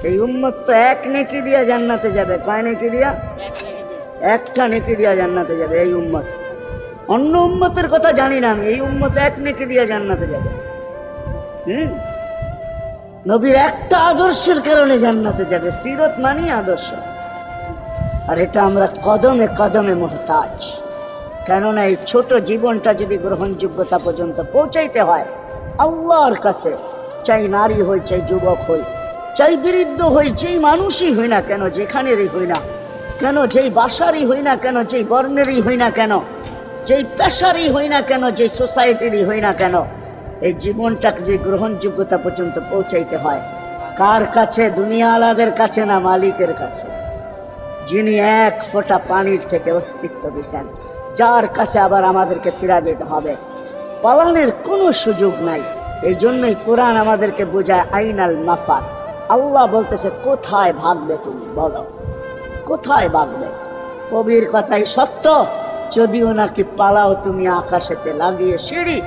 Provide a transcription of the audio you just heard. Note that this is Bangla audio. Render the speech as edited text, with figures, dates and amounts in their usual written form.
এই উম্মত তো এক নেকি দিয়া জান্নাতে যাবে। কয় নেকি দিয়া? একটা নেকি দিয়া জান্নাতে যাবে এই উম্মত। অন্য উম্মতের কথা জানি না আমি, এই উম্মত এক নেকি দিয়া জান্নাতে যাবে। নবীর একটা আদর্শের কারণে জান্নাতে যাবে। সিরত মানি আদর্শ, আর এটা আমরা কদমে কদমে মুহতাজ। কেননা এই ছোট জীবনটা যদি গ্রহণযোগ্যতা পর্যন্ত পৌঁছাইতে হয় আল্লাহর কাছে, চাই নারী হই, চাই যুবক হই, চাই বৃদ্ধ হই, যেই মানুষই হই না কেন, যেখানেরই হই না কেন, যেই বাসারই হই না কেন, যেই বর্ণেরই হই না কেন, যেই পেশারই হই না কেন, যেই সোসাইটিরই হই না কেন, এই জীবনটাকে যে গ্রহণযোগ্যতা পর্যন্ত পৌঁছাইতে হয় কার কাছে? দুনিয়াওয়ালাদের কাছে না, মালিকের কাছে, যিনি এক ফোঁটা পানির থেকে অস্তিত্ব দিয়েছেন, যার কাছে আবার আমাদেরকে ফিরা যেতে হবে। পালানোর কোনো সুযোগ নাই। এই জন্যই কোরআন আমাদেরকে বোঝায় আইনাল মাফার। আল্লাহ বলতেছে কোথায় ভাগবে তুমি, বলো কোথায় ভাগবে? কবির কথাই সত্য, যদিও নাকি পালাও তুমি আকাশেতে লাগিয়ে সিঁড়ি।